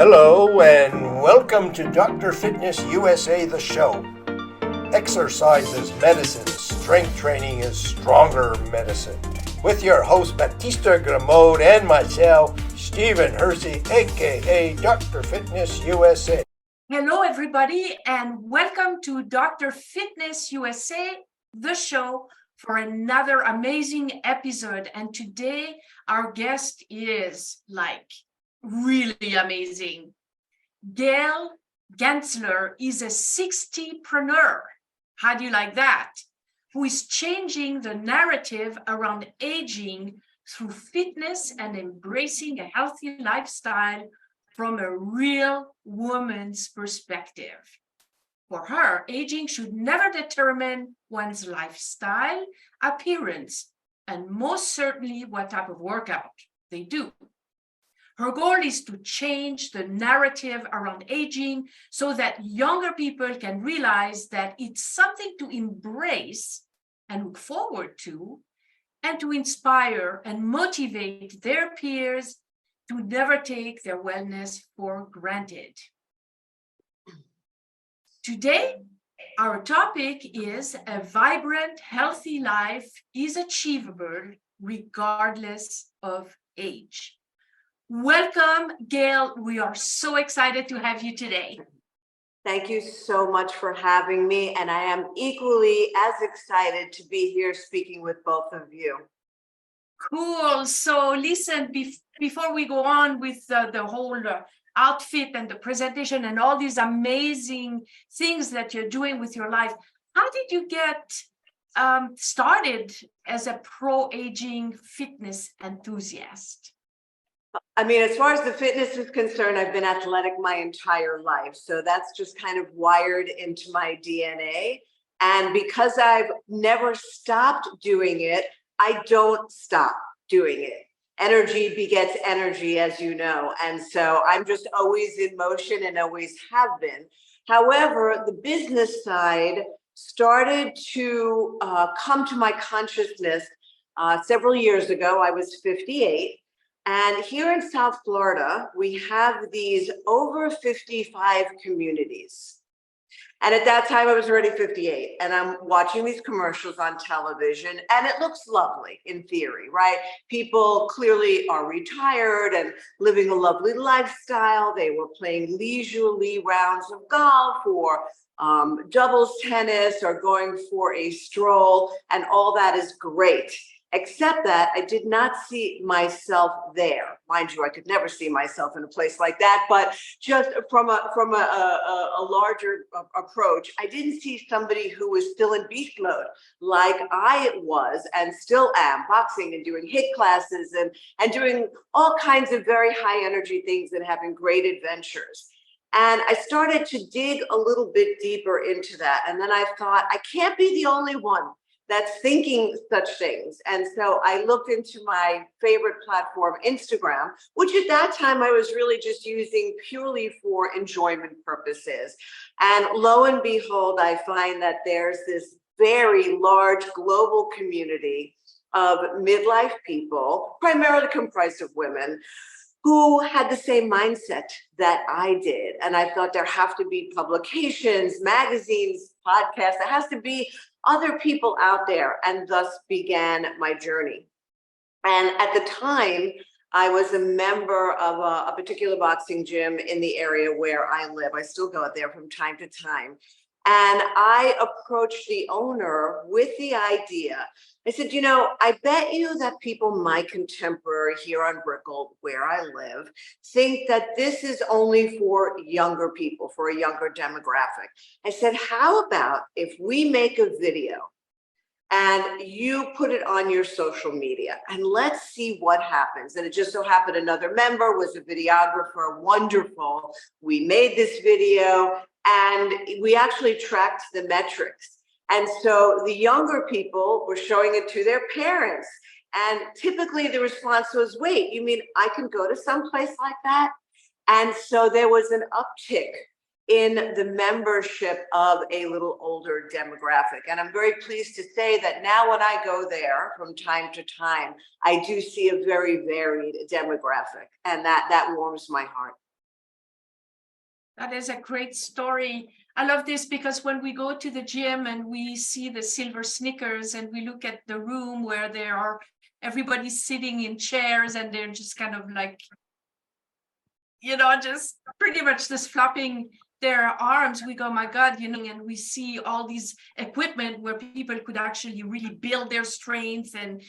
Hello and welcome to Dr. Fitness USA, the show. Exercise is medicine, strength training is stronger medicine. With your host Batista Gramode and myself, Stephen Hersey, aka Dr. Fitness USA. Hello everybody and welcome to Dr. Fitness USA, the show, for another amazing episode. And today our guest is really amazing. Gail Gensler is a sixtypreneur. How do you like that? Who is changing the narrative around aging through fitness and embracing a healthy lifestyle from a real woman's perspective. For her, aging should never determine one's lifestyle, appearance, and most certainly what type of workout they do. Her goal is to change the narrative around aging so that younger people can realize that it's something to embrace and look forward to, and to inspire and motivate their peers to never take their wellness for granted. Today, our topic is a vibrant, healthy life is achievable regardless of age. Welcome, Gail. We are so excited to have you today. Thank you so much for having me, and I am equally as excited to be here speaking with both of you. Cool. So listen, before we go on with the whole outfit and the presentation and all these amazing things that you're doing with your life, how did you get started as a pro-aging fitness enthusiast? I mean, as far as the fitness is concerned, I've been athletic my entire life. So that's just kind of wired into my DNA. And because I've never stopped doing it, I don't stop doing it. Energy begets energy, as you know. And so I'm just always in motion and always have been. However, the business side started to come to my consciousness several years ago. I was 58. And here in South Florida, we have these over 55 communities. And at that time, I was already 58, and I'm watching these commercials on television, and it looks lovely in theory, right? People clearly are retired and living a lovely lifestyle. They were playing leisurely rounds of golf or doubles tennis or going for a stroll, and all that is great. Except that I did not see myself there. Mind you, I could never see myself in a place like that, but just from a larger approach, I didn't see somebody who was still in beast mode like I was and still am, boxing and doing HIIT classes and doing all kinds of very high energy things and having great adventures. And I started to dig a little bit deeper into that. And then I thought, I can't be the only one that's thinking such things. And so I looked into my favorite platform, Instagram, which at that time I was really just using purely for enjoyment purposes. And lo and behold, I find that there's this very large global community of midlife people, primarily comprised of women, who had the same mindset that I did. And I thought there have to be publications, magazines, podcasts, there has to be other people out there, and thus began my journey. And at the time, I was a member of a particular boxing gym in the area where I live. I still go out there from time to time. And I approached the owner with the idea. I said, you know, I bet you that people my contemporary here on Brickell, where I live, think that this is only for younger people, for a younger demographic. I said, how about if we make a video and you put it on your social media and let's see what happens. And it just so happened another member was a videographer, wonderful. We made this video and we actually tracked the metrics. And so the younger people were showing it to their parents. And typically the response was, wait, you mean I can go to some place like that? And so there was an uptick in the membership of a little older demographic. And I'm very pleased to say that now when I go there from time to time, I do see a very varied demographic, and that warms my heart. That is a great story. I love this because when we go to the gym and we see the silver sneakers and we look at the room where everybody's sitting in chairs and they're just kind of like, just pretty much just flopping their arms, we go, my God, and we see all these equipment where people could actually really build their strength, and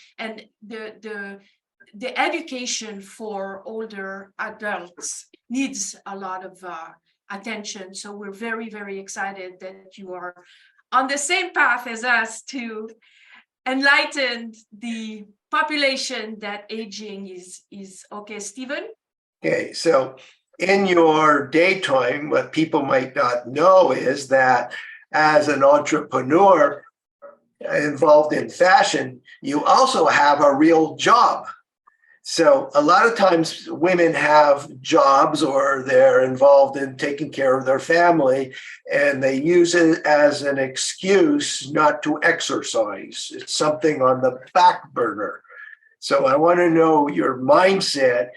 the education for older adults needs a lot of attention. So we're very, very excited that you are on the same path as us to enlighten the population that aging is okay. Stephen? Okay, so in your daytime, what people might not know is that as an entrepreneur involved in fashion, you also have a real job. So a lot of times women have jobs or they're involved in taking care of their family, and they use it as an excuse not to exercise. It's something on the back burner. So I want to know your mindset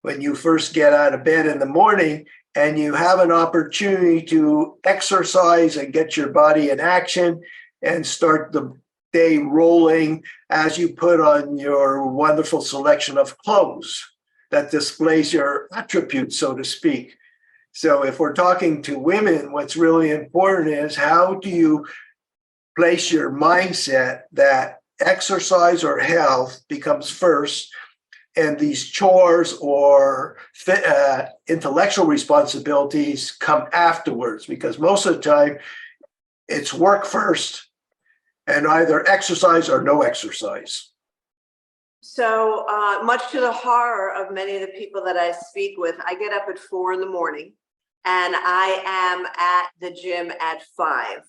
when you first get out of bed in the morning and you have an opportunity to exercise and get your body in action and start the day rolling as you put on your wonderful selection of clothes that displays your attributes, so to speak. So if we're talking to women, what's really important is how do you place your mindset that exercise or health becomes first, and these chores or intellectual responsibilities come afterwards, because most of the time it's work first and either exercise or no exercise. So much to the horror of many of the people that I speak with, I get up at 4 in the morning and I am at the gym at 5.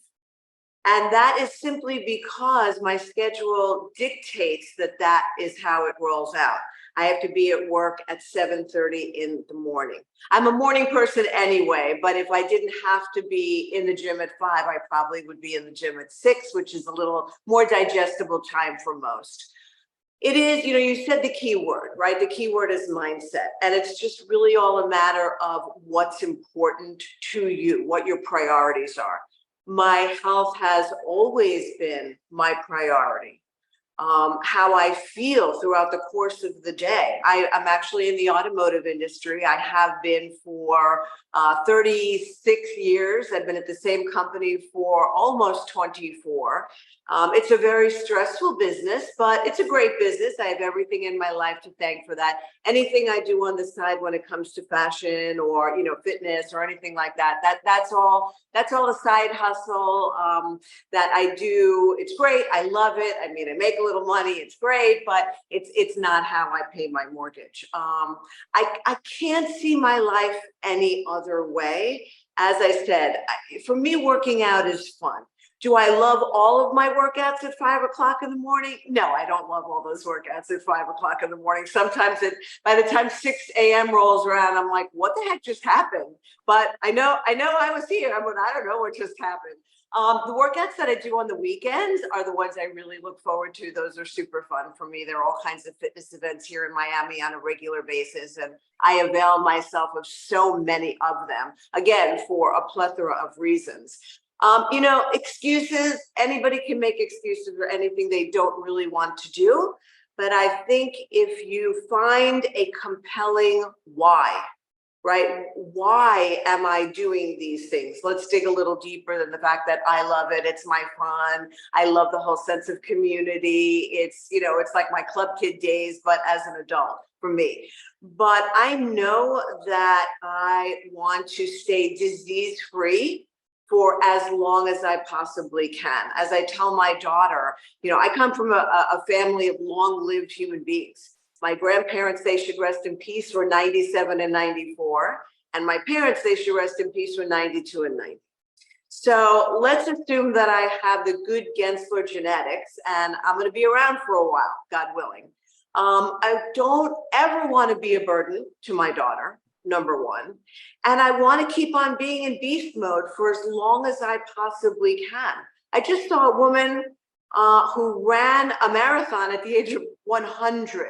And that is simply because my schedule dictates that is how it rolls out. I have to be at work at 7:30 in the morning. I'm a morning person anyway, but if I didn't have to be in the gym at 5, I probably would be in the gym at 6, which is a little more digestible time for most. It is, you said the key word, right? The key word is mindset. And it's just really all a matter of what's important to you, what your priorities are. My health has always been my priority. How I feel throughout the course of the day. I'm actually in the automotive industry. I have been for 36 years. I've been at the same company for almost 24. It's a very stressful business, but it's a great business. I have everything in my life to thank for that. Anything I do on the side when it comes to fashion or fitness or anything like that, that's all a side hustle that I do. It's great. I love it. I mean, I make a little money. It's great, but it's not how I pay my mortgage. I can't see my life any other way. As I said, for me, working out is fun. Do I love all of my workouts at 5 o'clock in the morning? No, I don't love all those workouts at 5 o'clock in the morning. Sometimes by the time 6 a.m. rolls around, I'm like, what the heck just happened? But I know I was here. I don't know what just happened. The workouts that I do on the weekends are the ones I really look forward to. Those are super fun for me. There are all kinds of fitness events here in Miami on a regular basis, and I avail myself of so many of them, again, for a plethora of reasons. Excuses, anybody can make excuses for anything they don't really want to do. But I think if you find a compelling why, right? Why am I doing these things? Let's dig a little deeper than the fact that I love it. It's my fun. I love the whole sense of community. It's like my club kid days, but as an adult for me. But I know that I want to stay disease-free for as long as I possibly can. As I tell my daughter, I come from a family of long-lived human beings. My grandparents, they should rest in peace, were 97 and 94. And my parents, they should rest in peace, were 92 and 90. So let's assume that I have the good Gensler genetics and I'm going to be around for a while, God willing. I don't ever want to be a burden to my daughter, number one. And I want to keep on being in beast mode for as long as I possibly can. I just saw a woman who ran a marathon at the age of 100.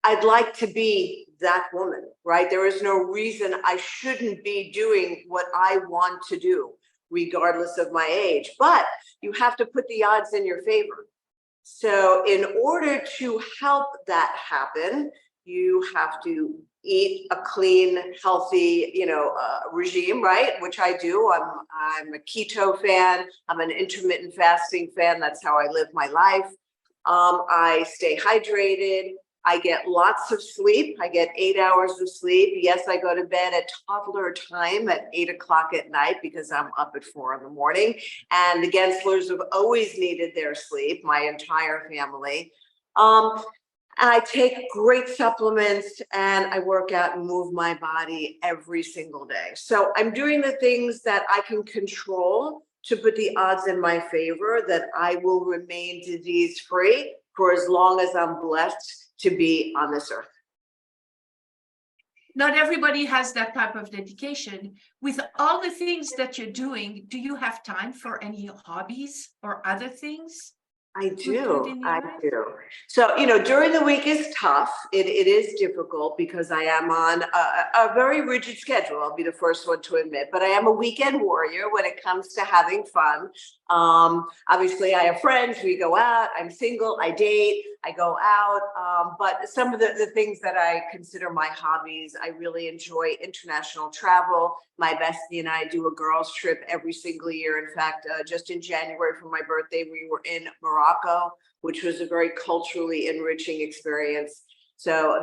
I'd like to be that woman, right? There is no reason I shouldn't be doing what I want to do, regardless of my age. But you have to put the odds in your favor. So in order to help that happen, you have to eat a clean, healthy, regime, right? Which I do. I'm a keto fan. I'm an intermittent fasting fan. That's how I live my life. I stay hydrated. I get lots of sleep. I get 8 hours of sleep. Yes, I go to bed at toddler time at 8 o'clock at night because I'm up at 4 in the morning. And the Genslers have always needed their sleep, my entire family. I take great supplements and I work out and move my body every single day. So I'm doing the things that I can control to put the odds in my favor that I will remain disease-free for as long as I'm blessed to be on this earth. Not everybody has that type of dedication. With all the things that you're doing, do you have time for any hobbies or other things? I do. So, during the week is tough. It is difficult because I am on a very rigid schedule. I'll be the first one to admit, but I am a weekend warrior when it comes to having fun. Obviously I have friends, we go out, I'm single, I date, I go out. But some of the things that I consider my hobbies, I really enjoy international travel. My bestie and I do a girls trip every single year. In fact, just in January for my birthday, we were in Morocco, which was a very culturally enriching experience. So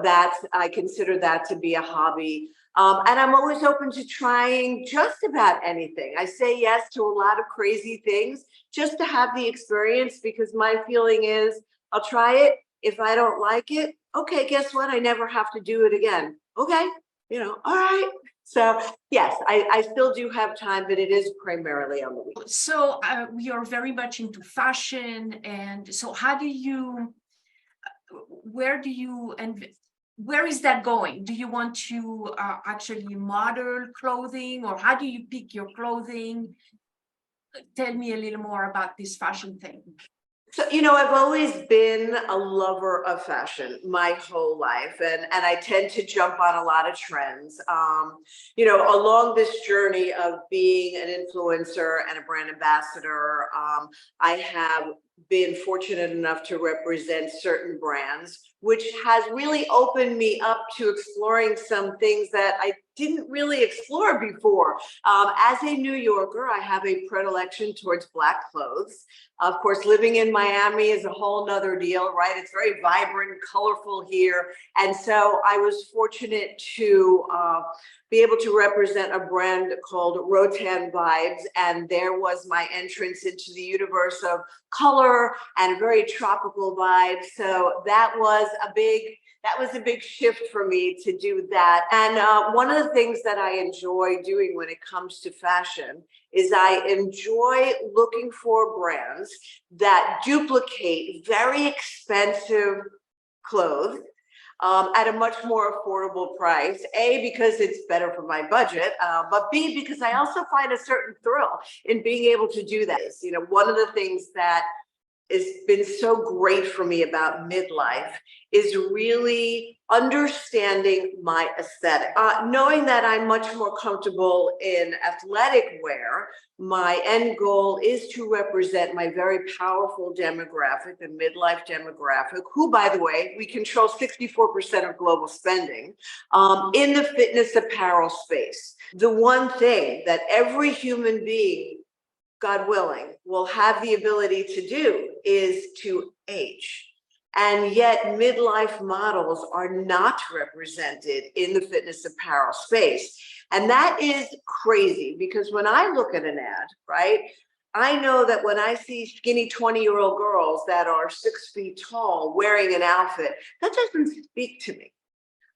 I consider that to be a hobby. And I'm always open to trying just about anything. I say yes to a lot of crazy things just to have the experience, because my feeling is I'll try it. If I don't like it, okay, guess what? I never have to do it again. Okay, all right. So yes, I still do have time, but it is primarily on the weekend. So you're very much into fashion. And so where is that going? Do you want to actually model clothing, or how do you pick your clothing? Tell me a little more about this fashion thing. So, I've always been a lover of fashion my whole life, and I tend to jump on a lot of trends. Along this journey of being an influencer and a brand ambassador, I have been fortunate enough to represent certain brands, which has really opened me up to exploring some things that I didn't really explore before. As a New Yorker, I have a predilection towards Black clothes. Of course, living in Miami is a whole nother deal, right? It's very vibrant, colorful here. And so I was fortunate to be able to represent a brand called Rotan Vibes. And there was my entrance into the universe of color and very tropical vibes. So that was a big shift for me to do that. And one of the things that I enjoy doing when it comes to fashion is I enjoy looking for brands that duplicate very expensive clothes at a much more affordable price. A, because it's better for my budget, but B, because I also find a certain thrill in being able to do that. One of the things that has been so great for me about midlife is really understanding my aesthetic. Knowing that I'm much more comfortable in athletic wear, my end goal is to represent my very powerful demographic, the midlife demographic, who, by the way, we control 64% of global spending in the fitness apparel space. The one thing that every human being, God willing, will have the ability to do is to age. And yet midlife models are not represented in the fitness apparel space. And that is crazy, because when I look at an ad, right, I know that when I see skinny 20-year-old girls that are 6 feet tall wearing an outfit, that doesn't speak to me.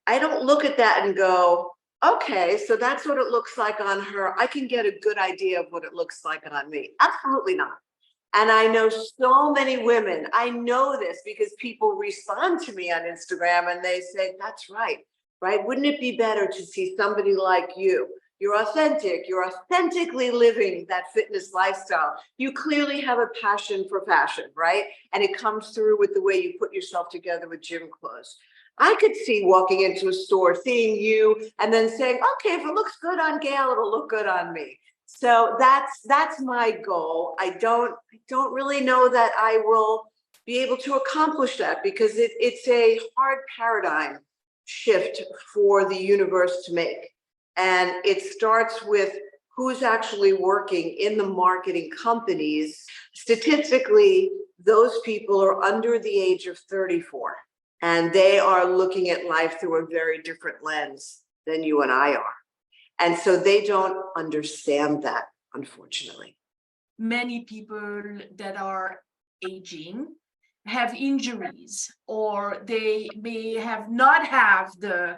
I don't look at that and go, okay, so that's what it looks like on her. I can get a good idea of what it looks like on me. Absolutely not. And I know so many women, I know this because people respond to me on Instagram and they say, that's right? Wouldn't it be better to see somebody like you? You're authentic, you're authentically living that fitness lifestyle. You clearly have a passion for fashion, right? And it comes through with the way you put yourself together with gym clothes. I could see walking into a store, seeing you, and then saying, okay, if it looks good on Gail, it'll look good on me. So that's my goal. I don't really know that I will be able to accomplish that, because it's a hard paradigm shift for the universe to make. And it starts with who's actually working in the marketing companies. Statistically, those people are under the age of 34, and they are looking at life through a very different lens than you and I are. And so they don't understand that, unfortunately. Many people that are aging have injuries, or they may not have the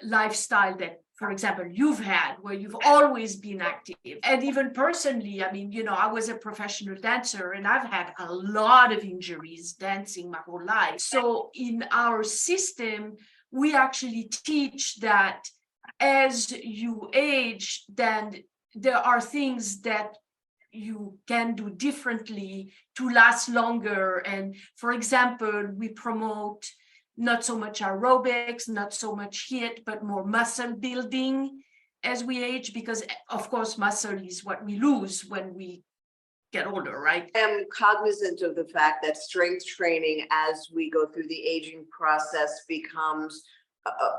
lifestyle that, for example, you've had, where you've always been active. And even personally, I mean, I was a professional dancer, and I've had a lot of injuries dancing my whole life. So in our system, we actually teach that as you age, then there are things that you can do differently to last longer. And for example, we promote not so much aerobics, not so much HIIT, but more muscle building as we age, because of course, muscle is what we lose when we get older, right? I am cognizant of the fact that strength training as we go through the aging process becomes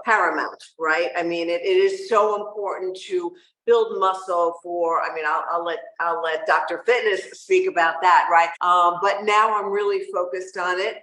paramount, right? I mean, it is so important to build muscle for, I mean, I'll let Dr. Fitness speak about that, right? But now I'm really focused on it.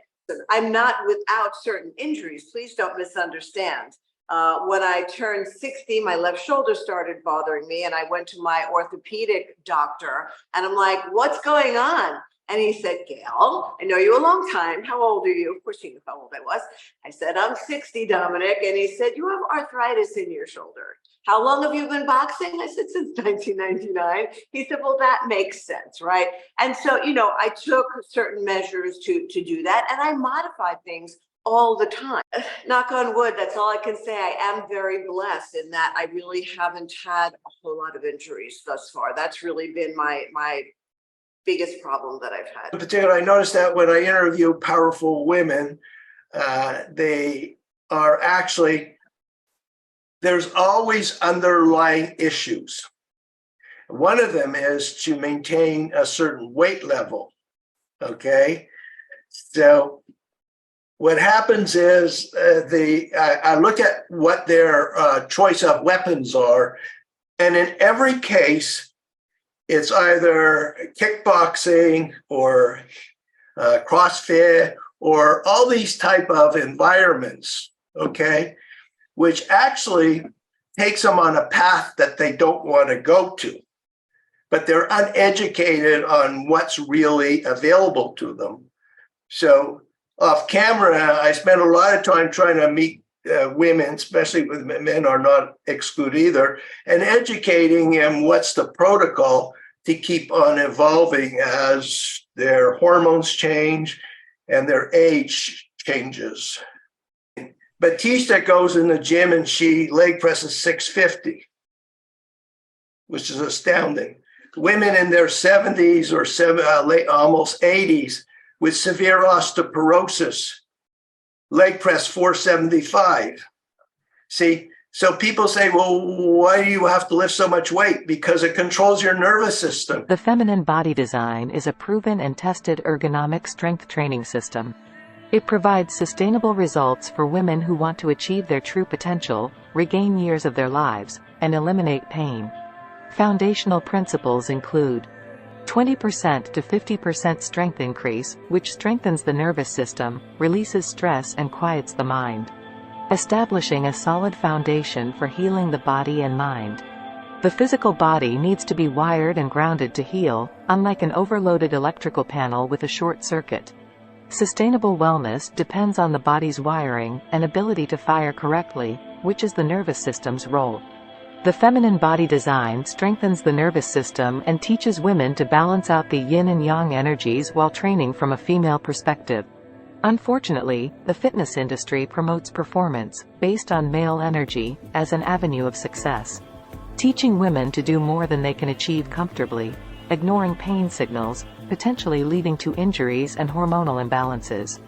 I'm not without certain injuries. Please don't misunderstand. When I turned 60, my left shoulder started bothering me, and I went to my orthopedic doctor, and I'm like, what's going on? And he said, Gail, I know you a long time. How old are you? Of course, he knew how old I was. I said, I'm 60, Dominic. And he said, you have arthritis in your shoulder. How long have you been boxing? I said, since 1999. He said, well, that makes sense, right? And so, I took certain measures to do that, and I modified things all the time. Knock on wood, that's all I can say. I am very blessed in that I really haven't had a whole lot of injuries thus far. That's really been my biggest problem that I've had. In particular, I noticed that when I interview powerful women, they are actually, there's always underlying issues. One of them is to maintain a certain weight level, okay? So what happens is I look at what their choice of weapons are, and in every case, it's either kickboxing or CrossFit or all these type of environments, okay, which actually takes them on a path that they don't want to go to, but they're uneducated on what's really available to them. So off camera, I spend a lot of time trying to meet women, especially with men are not excluded either, and educating them what's the protocol to keep on evolving as their hormones change and their age changes. Batista goes in the gym and she leg presses 650, which is astounding. Women in their 70s or late, almost 80s with severe osteoporosis, leg press 475. See, so people say, well, why do you have to lift so much weight? Because it controls your nervous system. The Feminine Body Design is a proven and tested ergonomic strength training system. It provides sustainable results for women who want to achieve their true potential, regain years of their lives, and eliminate pain. Foundational principles include 20% to 50% strength increase, which strengthens the nervous system, releases stress and quiets the mind. Establishing a solid foundation for healing the body and mind. The physical body needs to be wired and grounded to heal, unlike an overloaded electrical panel with a short circuit. Sustainable wellness depends on the body's wiring and ability to fire correctly, which is the nervous system's role. The Feminine Body Design strengthens the nervous system and teaches women to balance out the yin and yang energies while training from a female perspective. Unfortunately, the fitness industry promotes performance, based on male energy, as an avenue of success. Teaching women to do more than they can achieve comfortably, ignoring pain signals, potentially leading to injuries and hormonal imbalances.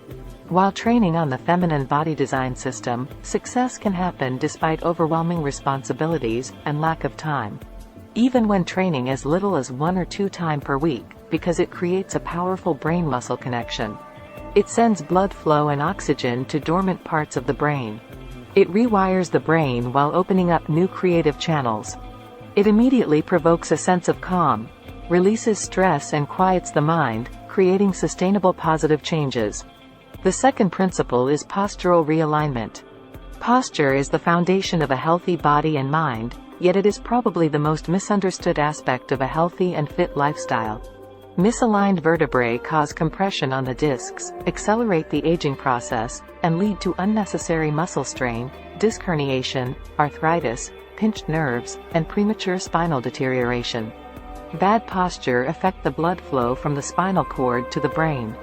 While training on the feminine body design system, success can happen despite overwhelming responsibilities and lack of time. Even when training as little as 1 or 2 times per week, because it creates a powerful brain-muscle connection. It sends blood flow and oxygen to dormant parts of the brain. It rewires the brain while opening up new creative channels. It immediately provokes a sense of calm, releases stress and quiets the mind, creating sustainable positive changes. The second principle is postural realignment. Posture is the foundation of a healthy body and mind, yet it is probably the most misunderstood aspect of a healthy and fit lifestyle. Misaligned vertebrae cause compression on the discs, accelerate the aging process, and lead to unnecessary muscle strain, disc herniation, arthritis, pinched nerves, and premature spinal deterioration. Bad posture affects the blood flow from the spinal cord to the brain.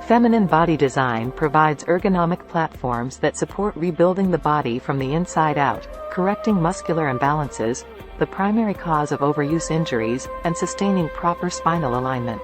Feminine body design provides ergonomic platforms that support rebuilding the body from the inside out, correcting muscular imbalances, the primary cause of overuse injuries, and sustaining proper spinal alignment.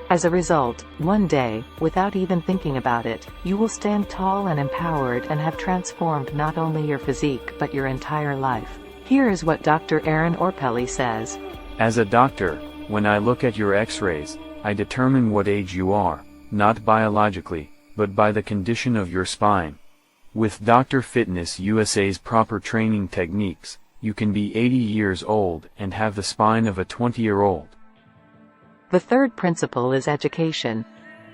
As a result, one day, without even thinking about it, you will stand tall and empowered and have transformed not only your physique but your entire life. Here is what Dr. Erin Orpelli says. As a doctor, when I look at your x-rays, I determine what age you are, not biologically, but by the condition of your spine. With Dr. Fitness USA's proper training techniques, you can be 80 years old and have the spine of a 20-year-old. The third principle is education.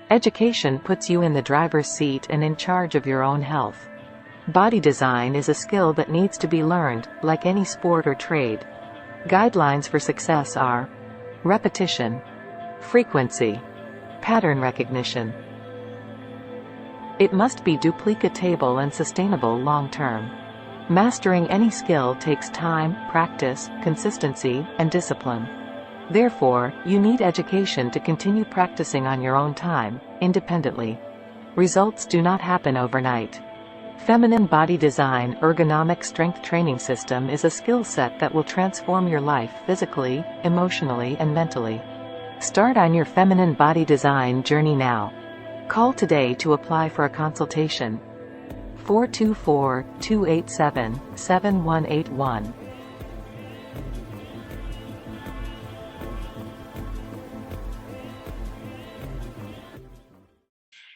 Education puts you in the driver's seat and in charge of your own health. Body design is a skill that needs to be learned, like any sport or trade. Guidelines for success are repetition, frequency, pattern recognition. It must be duplicatable and sustainable long-term. Mastering any skill takes time, practice, consistency, and discipline. Therefore, you need education to continue practicing on your own time, independently. Results do not happen overnight. Feminine body design ergonomic strength training system is a skill set that will transform your life physically, emotionally, and mentally. Start on your feminine body design journey now. Call today to apply for a consultation. 424-287-7181.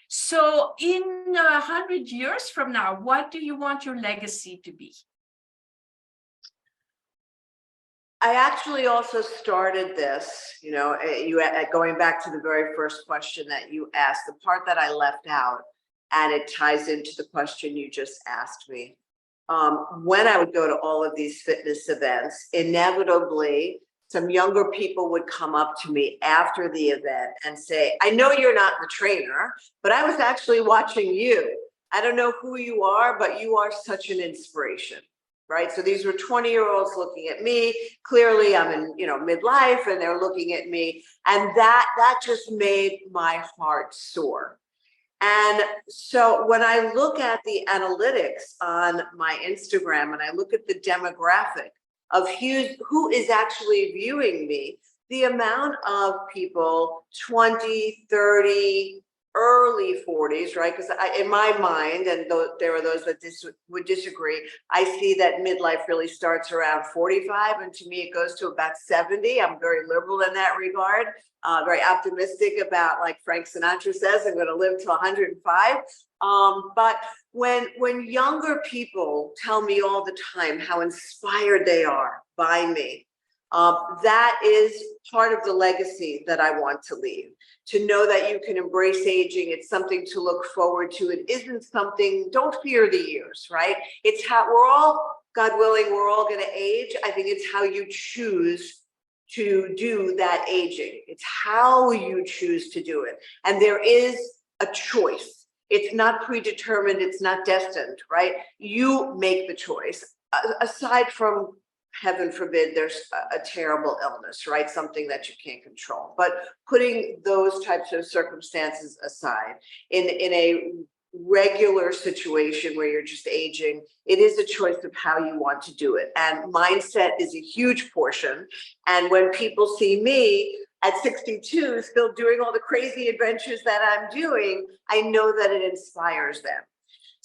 So in 100 years from now, what do you want your legacy to be? I actually also started this, going back to the very first question that you asked, the part that I left out, and it ties into the question you just asked me. When I would go to all of these fitness events, inevitably, some younger people would come up to me after the event and say, I know you're not the trainer, but I was actually watching you. I don't know who you are, but you are such an inspiration. Right. So these were 20-year-olds looking at me. Clearly, I'm in, midlife, and they're looking at me. And that just made my heart soar. And so when I look at the analytics on my Instagram and I look at the demographic of who is actually viewing me, the amount of people 20, 30, early 40s, right? Because in my mind, and there are those that would disagree, I see that midlife really starts around 45, and to me it goes to about 70. I'm very liberal in that regard, very optimistic about, like Frank Sinatra says, I'm going to live to 105. But when younger people tell me all the time how inspired they are by me, that is part of the legacy that I want to leave. To know that you can embrace aging, it's something to look forward to. It isn't something, don't fear the years, right? It's how we're all, God willing, we're all going to age. I think it's how you choose to do that aging. It's how you choose to do it. And there is a choice. It's not predetermined. It's not destined, right? You make the choice. Aside from, heaven forbid, there's a terrible illness, right? Something that you can't control. But putting those types of circumstances aside, in a regular situation where you're just aging, it is a choice of how you want to do it. And mindset is a huge portion. And when people see me, at 62, still doing all the crazy adventures that I'm doing, I know that it inspires them.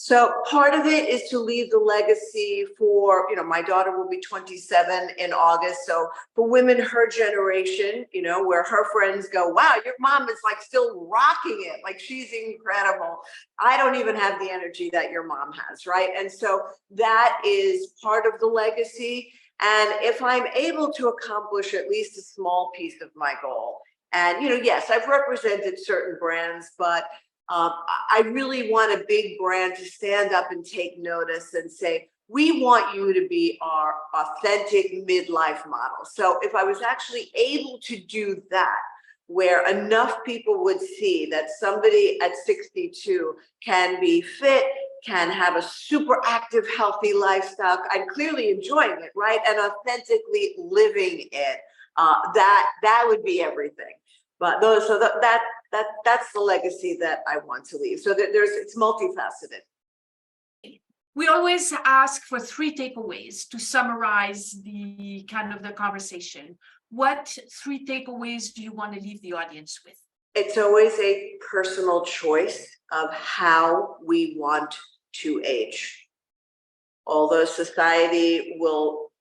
So part of it is to leave the legacy for, my daughter will be 27 in August. So for women her generation, where her friends go, wow, your mom is like still rocking it. Like she's incredible. I don't even have the energy that your mom has, right? And so that is part of the legacy. And if I'm able to accomplish at least a small piece of my goal, and, yes, I've represented certain brands, but I really want a big brand to stand up and take notice and say, we want you to be our authentic midlife model. So if I was actually able to do that, where enough people would see that somebody at 62 can be fit, can have a super active, healthy lifestyle, I'm clearly enjoying it, right? And authentically living it, that would be everything. But that's the legacy that I want to leave. So it's multifaceted. We always ask for 3 takeaways to summarize the conversation. What 3 takeaways do you want to leave the audience with? It's always a personal choice of how we want to age. Although society will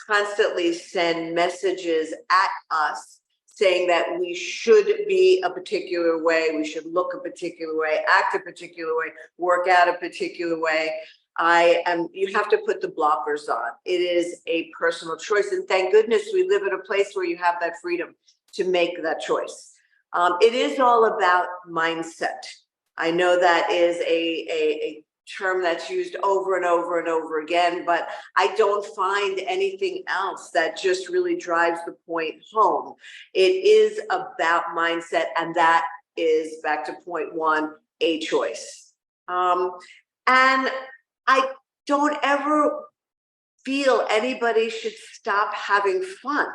constantly send messages at us saying that we should be a particular way, we should look a particular way, act a particular way, work out a particular way. You have to put the blockers on. It is a personal choice. And thank goodness we live in a place where you have that freedom to make that choice. It is all about mindset. I know that is a term that's used over and over and over again, but I don't find anything else that just really drives the point home. It is about mindset, and that is, back to point 1, a choice. And I don't ever feel anybody should stop having fun.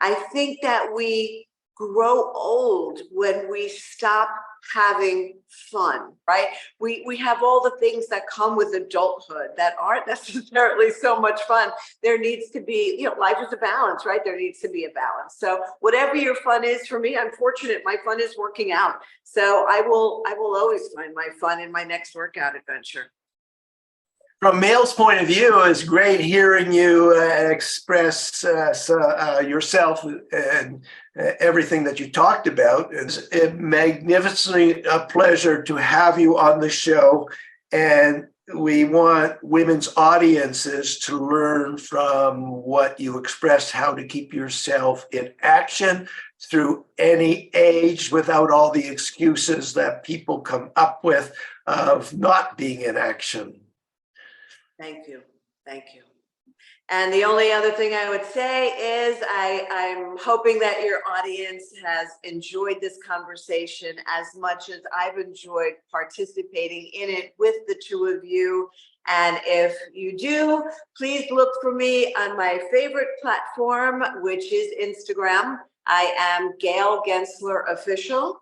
I think that we grow old when we stop having fun, right? We have all the things that come with adulthood that aren't necessarily so much fun. There needs to be, life is a balance, right? There needs to be a balance. So whatever your fun is, for me, I'm fortunate. My fun is working out. So I will always find my fun in my next workout adventure. From Mail's point of view, it's great hearing you express yourself and everything that you talked about. It's a magnificently a pleasure to have you on the show, and we want women's audiences to learn from what you express, how to keep yourself in action through any age without all the excuses that people come up with of not being in action. Thank you. Thank you. And the only other thing I would say is I'm hoping that your audience has enjoyed this conversation as much as I've enjoyed participating in it with the 2 of you. And if you do, please look for me on my favorite platform, which is Instagram. I am Gail Gensler Official.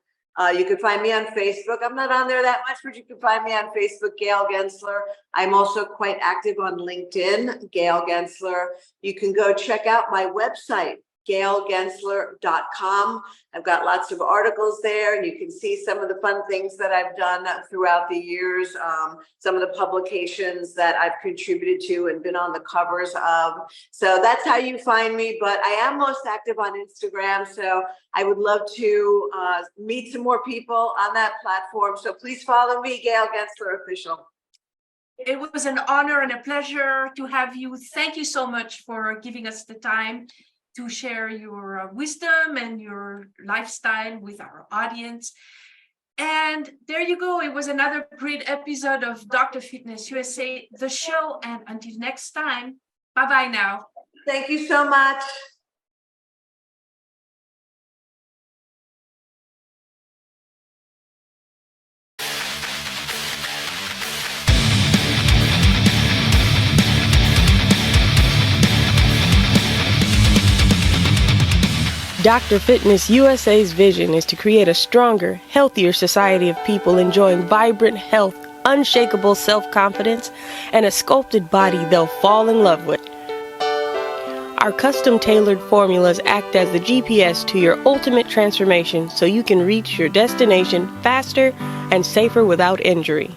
You can find me on Facebook. I'm not on there that much, but you can find me on Facebook, Gail Gensler. I'm also quite active on LinkedIn, Gail Gensler. You can go check out my website, gailgensler.com. I've got lots of articles there, and you can see some of the fun things that I've done throughout the years, some of the publications that I've contributed to and been on the covers of. So that's how you find me, but I am most active on Instagram, so I would love to meet some more people on that platform. So please follow me, Gail Gensler Official. It was an honor and a pleasure to have you. Thank you so much for giving us the time to share your wisdom and your lifestyle with our audience. And there you go. It was another great episode of Dr. Fitness USA, the show. And until next time, bye-bye now. Thank you so much. Dr. Fitness USA's vision is to create a stronger, healthier society of people enjoying vibrant health, unshakable self-confidence, and a sculpted body they'll fall in love with. Our Our custom-tailored formulas act as the GPS to your ultimate transformation so you can reach your destination faster and safer without injury.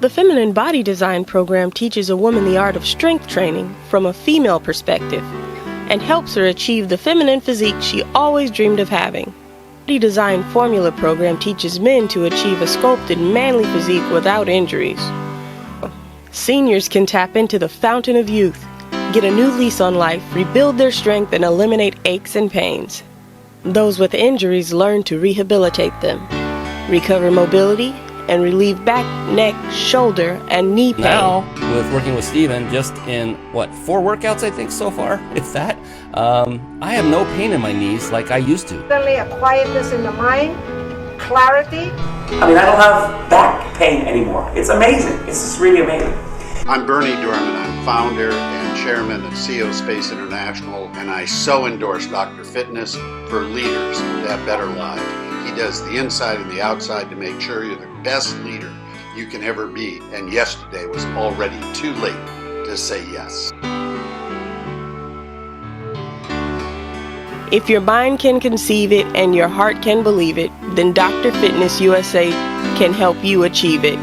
The Feminine Body Design program teaches a woman the art of strength training from a female perspective and helps her achieve the feminine physique she always dreamed of having. The Body Design Formula program teaches men to achieve a sculpted, manly physique without injuries. Seniors can tap into the fountain of youth, get a new lease on life, rebuild their strength, and eliminate aches and pains. Those with injuries learn to rehabilitate them, recover mobility, and relieve back, neck, shoulder, and knee pain. Now, with working with Steven, just in, 4 workouts I think so far, if that, I have no pain in my knees like I used to. Suddenly a quietness in the mind, clarity. I mean, I don't have back pain anymore. It's amazing. It's just really amazing. I'm Bernie Dorman. I'm founder and chairman of CEO Space International, and I so endorse Dr. Fitness for leaders to have better lives. He does the inside and the outside to make sure you're the best leader you can ever be, and yesterday was already too late to say yes. If your mind can conceive it and your heart can believe it, then Dr. Fitness USA can help you achieve it.